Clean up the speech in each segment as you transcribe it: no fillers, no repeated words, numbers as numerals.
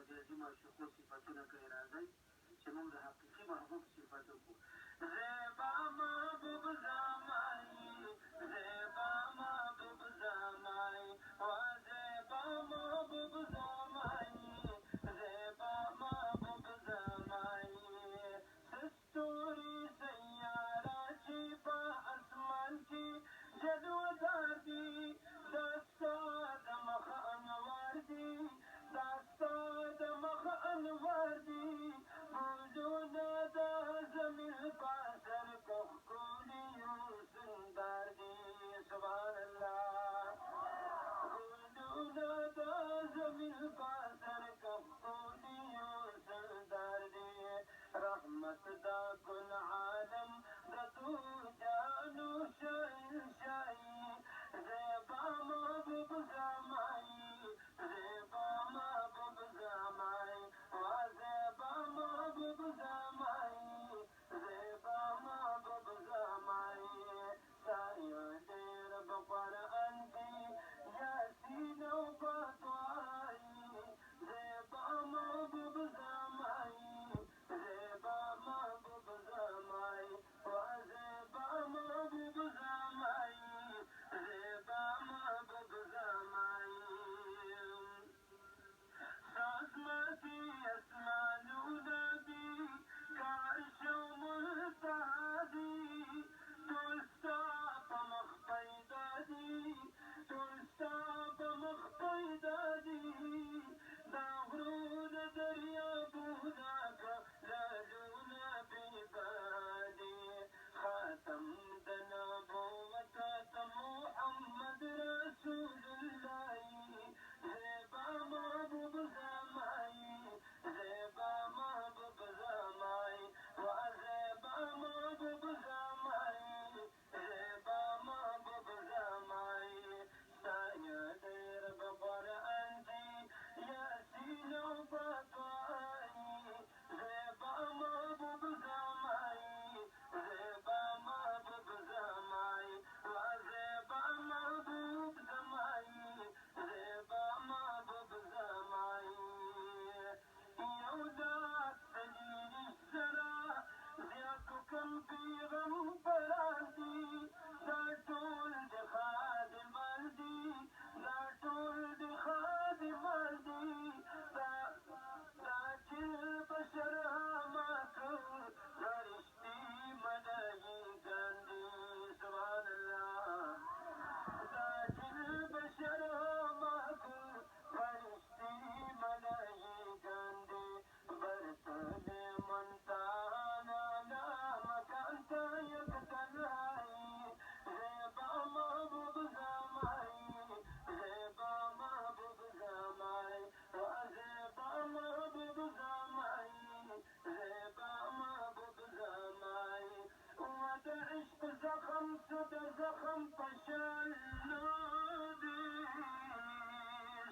مجازي معشوقو صفتونه کوي. راځئ چې موږ د حقیقي محبوب صفت وکړو. زیبا محبوب زمایی، زیبا محبوب زمایی، وا زیبا محبوب زمایی، زیبا محبوب زمایی. سستوری سیاره چې په اسمان کې جلوه‌دار دي، دا ستا د مخ انوار دي، دا ستا د مخ انوار دي. ګلونه د زمین په سر ښکلي روزندار دي. سبحان الله. ګلونه د زمین په سر ښکلي روزندار دي. رحمت د ګل عالم د دو جانو شهنشاهي. زیبا محبوب زمایی، زیبا محبوب زمایی، وا زیبا محبوب زمایی، زیبا محبوب زمایی. سایه ډېر به قرآن دي، یاسین او فتوایي. زیبا محبوب زمایی، زیبا محبوب زمایی، وا زیبا محبوب زمایی، زیبا محبوب زمایی. سازمتی اسمانونه دي، کعرش او منتهی دي، ټول ستا په مخ پیدا دي، ټول ستا په مخ پیدا دي. دا غرونه دریابونه جلالونه بېبادي. خاتم د نبوت د محمد رسول الله. زیبا محبوب زمایی، زیبا محبوب زمایی، وا زیبا محبوب زمایی، زیبا محبوب زمایی. سایه ډېر به قرآن دي، یاسین او فتوایي. زیبا محبوب زمایی، زیبا محبوب زمایی، وا زیبا محبوب زمایی، زیبا محبوب زمایی. یو لاک دلیل سره زیاتو کم پیغمبران دي، دا ټول د خادمان دي، دا ټول د خادمان دي. دا چې بشر هماکه فرشتي ملایکان دي. سبحان الله. دا چې بشر هماکه فرشتي ملایکان دي. برتل منتهانا لا مکان ته یک تنهایی. زیبا محبوب زمایی، زیبا محبوب زمایی، وا زیبا محبوب زمایی، زیبا محبوب زمایی. و د عشق زخم څه د زخم په شان نه دي.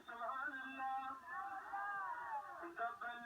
سبحان الله. د بل